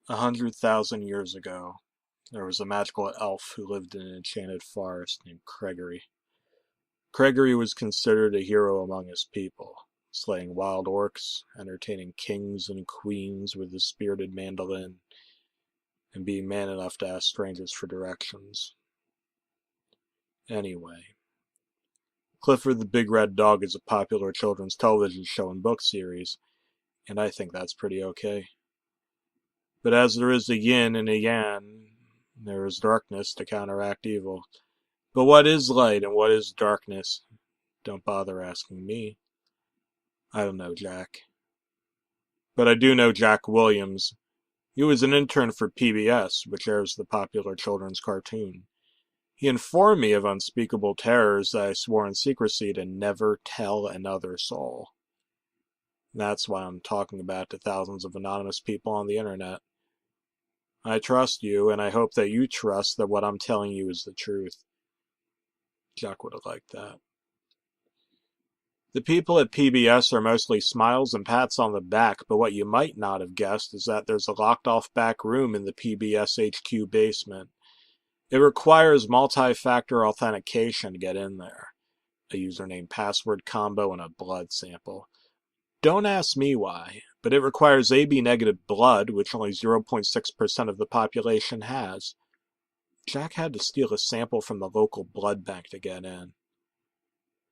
100,000 years ago, there was a magical elf who lived in an enchanted forest named Gregory. Gregory was considered a hero among his people, slaying wild orcs, entertaining kings and queens with his spirited mandolin, and being man enough to ask strangers for directions. Anyway, Clifford the Big Red Dog is a popular children's television show and book series, and I think that's pretty okay. But as there is a yin and a yang, there is darkness to counteract evil. But what is light and what is darkness? Don't bother asking me. I don't know, Jack. But I do know Jack Williams. He was an intern for PBS, which airs the popular children's cartoon. He informed me of unspeakable terrors that I swore in secrecy to never tell another soul. That's why I'm talking about it to thousands of anonymous people on the internet. I trust you, and I hope that you trust that what I'm telling you is the truth. Jack would have liked that. The people at PBS are mostly smiles and pats on the back, but what you might not have guessed is that there's a locked-off back room in the PBS HQ basement. It requires multi-factor authentication to get in there. A username password combo and a blood sample. Don't ask me why, but it requires AB negative blood, which only 0.6% of the population has. Jack had to steal a sample from the local blood bank to get in.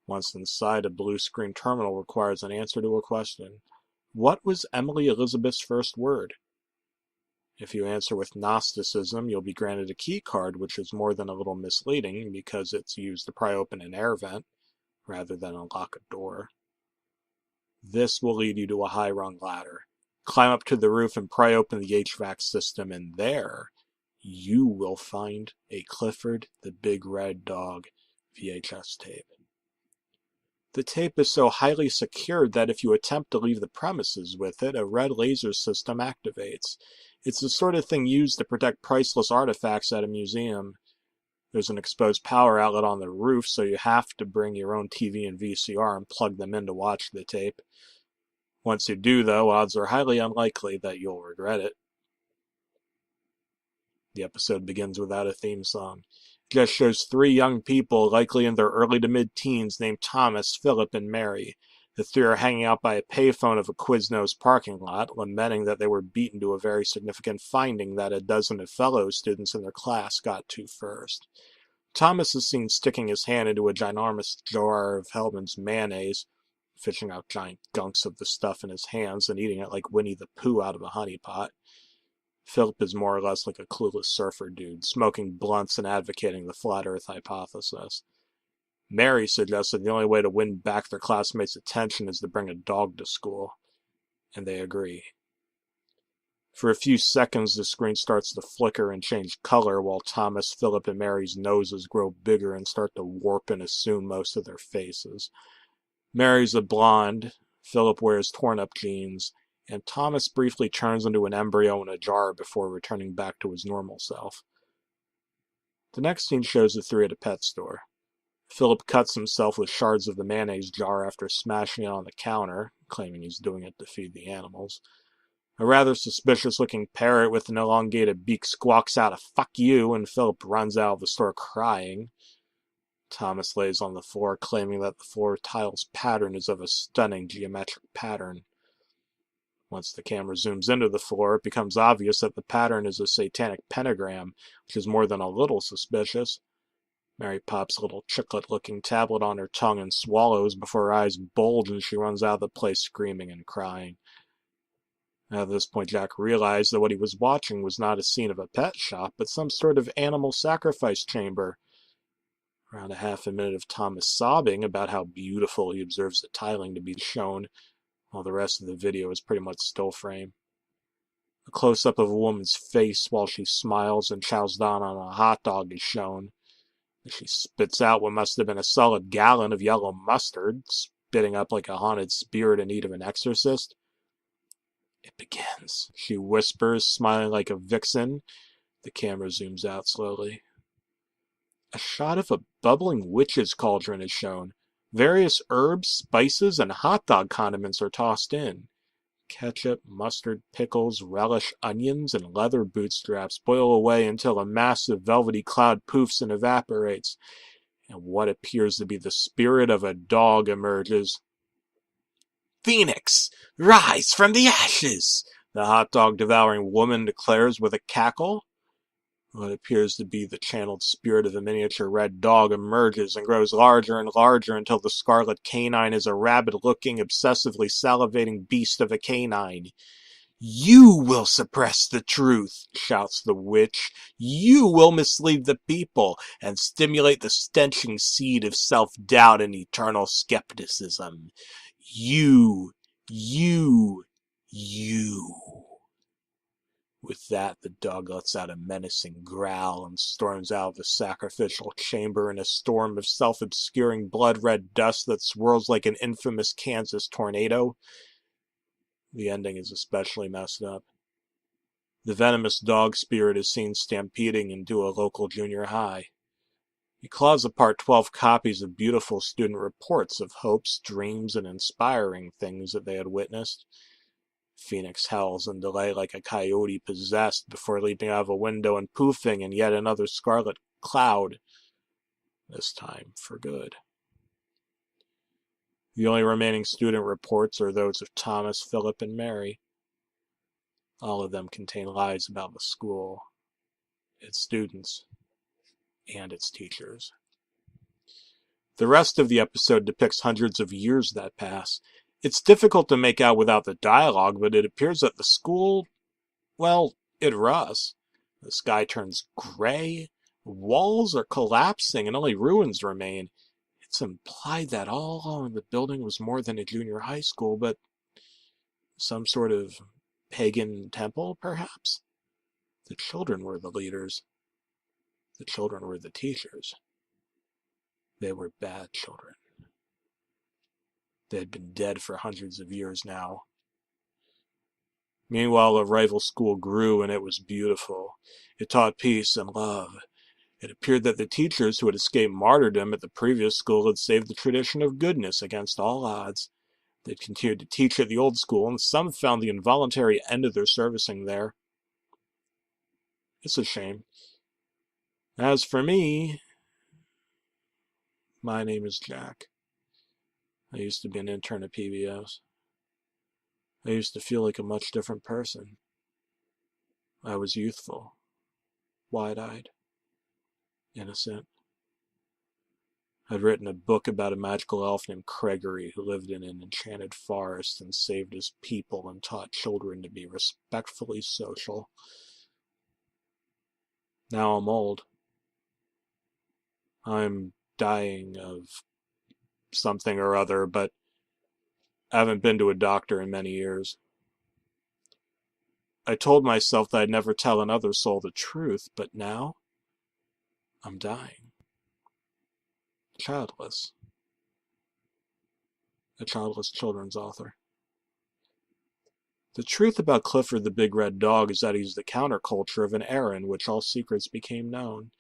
Once inside, a blue screen terminal requires an answer to a question. What was Emily Elizabeth's first word? If you answer with Gnosticism, you'll be granted a key card, which is more than a little misleading because it's used to pry open an air vent rather than unlock a door. This will lead you to a high-rung ladder. Climb up to the roof and pry open the HVAC system, and there you will find a Clifford the Big Red Dog VHS tape. The tape is so highly secured that if you attempt to leave the premises with it, a red laser system activates. It's the sort of thing used to protect priceless artifacts at a museum. There's an exposed power outlet on the roof, so you have to bring your own TV and VCR and plug them in to watch the tape. Once you do, though, odds are highly unlikely that you'll regret it. The episode begins without a theme song. It just shows three young people, likely in their early to mid-teens, named Thomas, Philip, and Mary. The three are hanging out by a payphone of a Quiznos parking lot, lamenting that they were beaten to a very significant finding that a dozen of fellow students in their class got to first. Thomas is seen sticking his hand into a ginormous jar of Hellman's mayonnaise, fishing out giant gunks of the stuff in his hands and eating it like Winnie the Pooh out of a honey pot. Philip is more or less like a clueless surfer dude, smoking blunts and advocating the flat earth hypothesis. Mary suggested the only way to win back their classmates' attention is to bring a dog to school, and they agree. For a few seconds, the screen starts to flicker and change color while Thomas, Philip, and Mary's noses grow bigger and start to warp and assume most of their faces. Mary's a blonde, Philip wears torn-up jeans, and Thomas briefly turns into an embryo in a jar before returning back to his normal self. The next scene shows the three at a pet store. Philip cuts himself with shards of the mayonnaise jar after smashing it on the counter, claiming he's doing it to feed the animals. A rather suspicious-looking parrot with an elongated beak squawks out a "fuck you," and Philip runs out of the store crying. Thomas lays on the floor, claiming that the floor tile's pattern is of a stunning geometric pattern. Once the camera zooms into the floor, it becomes obvious that the pattern is a satanic pentagram, which is more than a little suspicious. Mary pops a little chiclet-looking tablet on her tongue and swallows before her eyes bulge and she runs out of the place screaming and crying. At this point, Jack realized that what he was watching was not a scene of a pet shop, but some sort of animal sacrifice chamber. Around a half a minute of Thomas sobbing about how beautiful he observes the tiling to be shown, while the rest of the video is pretty much still frame. A close-up of a woman's face while she smiles and chows down on a hot dog is shown. She spits out what must have been a solid gallon of yellow mustard, spitting up like a haunted spirit in need of an exorcist. It begins, she whispers, smiling like a vixen. The camera zooms out slowly. A shot of a bubbling witch's cauldron is shown. Various herbs, spices, and hot dog condiments are tossed in. Ketchup, mustard, pickles, relish, onions, and leather bootstraps boil away until a massive velvety cloud poofs and evaporates, and what appears to be the spirit of a dog emerges. "Phoenix, rise from the ashes!" the hot dog devouring woman declares with a cackle. What appears to be the channeled spirit of a miniature red dog emerges and grows larger and larger until the scarlet canine is a rabid-looking, obsessively salivating beast of a canine. "You will suppress the truth," shouts the witch. "You will mislead the people and stimulate the stenching seed of self-doubt and eternal skepticism. You, you, you." With that, the dog lets out a menacing growl and storms out of the sacrificial chamber in a storm of self-obscuring blood-red dust that swirls like an infamous Kansas tornado. The ending is especially messed up. The venomous dog spirit is seen stampeding into a local junior high. He claws apart 12 copies of beautiful student reports of hopes, dreams, and inspiring things that they had witnessed. Phoenix howls in delay like a coyote possessed before leaping out of a window and poofing in yet another scarlet cloud, this time for good. The only remaining student reports are those of Thomas, Philip, and Mary. All of them contain lies about the school, its students, and its teachers. The rest of the episode depicts hundreds of years that pass. It's difficult to make out without the dialogue, but it appears that the school, well, it rusts. The sky turns gray, walls are collapsing, and only ruins remain. It's implied that all along the building was more than a junior high school, but some sort of pagan temple, perhaps? The children were the leaders. The children were the teachers. They were bad children. They had been dead for hundreds of years now. Meanwhile, a rival school grew, and it was beautiful. It taught peace and love. It appeared that the teachers who had escaped martyrdom at the previous school had saved the tradition of goodness against all odds. They'd continued to teach at the old school, and some found the involuntary end of their servicing there. It's a shame. As for me, my name is Jack. I used to be an intern at PBS. I used to feel like a much different person. I was youthful, wide-eyed, innocent. I'd written a book about a magical elf named Gregory who lived in an enchanted forest and saved his people and taught children to be respectfully social. Now I'm old. I'm dying of something or other, but I haven't been to a doctor in many years. I told myself that I'd never tell another soul the truth, but now I'm dying. Childless. A childless children's author. The truth about Clifford the Big Red Dog is that he's the counterculture of an era in which all secrets became known.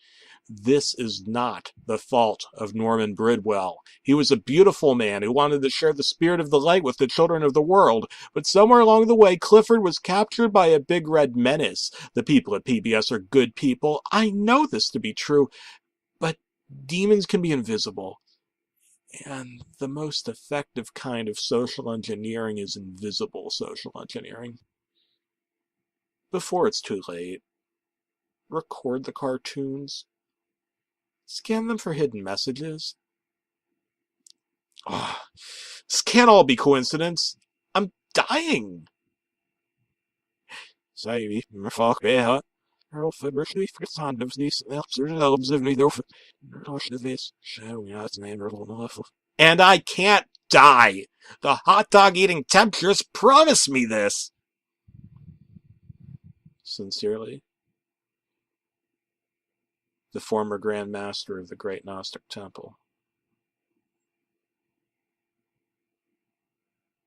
This is not the fault of Norman Bridwell. He was a beautiful man who wanted to share the spirit of the light with the children of the world, but somewhere along the way, Clifford was captured by a big red menace. The people at PBS are good people. I know this to be true, but demons can be invisible. And the most effective kind of social engineering is invisible social engineering. Before it's too late, record the cartoons. Scan them for hidden messages. Oh, this can't all be coincidence. I'm dying. And I can't die. The hot dog eating temptress promised me this. Sincerely, the former Grand Master of the Great Gnostic Temple.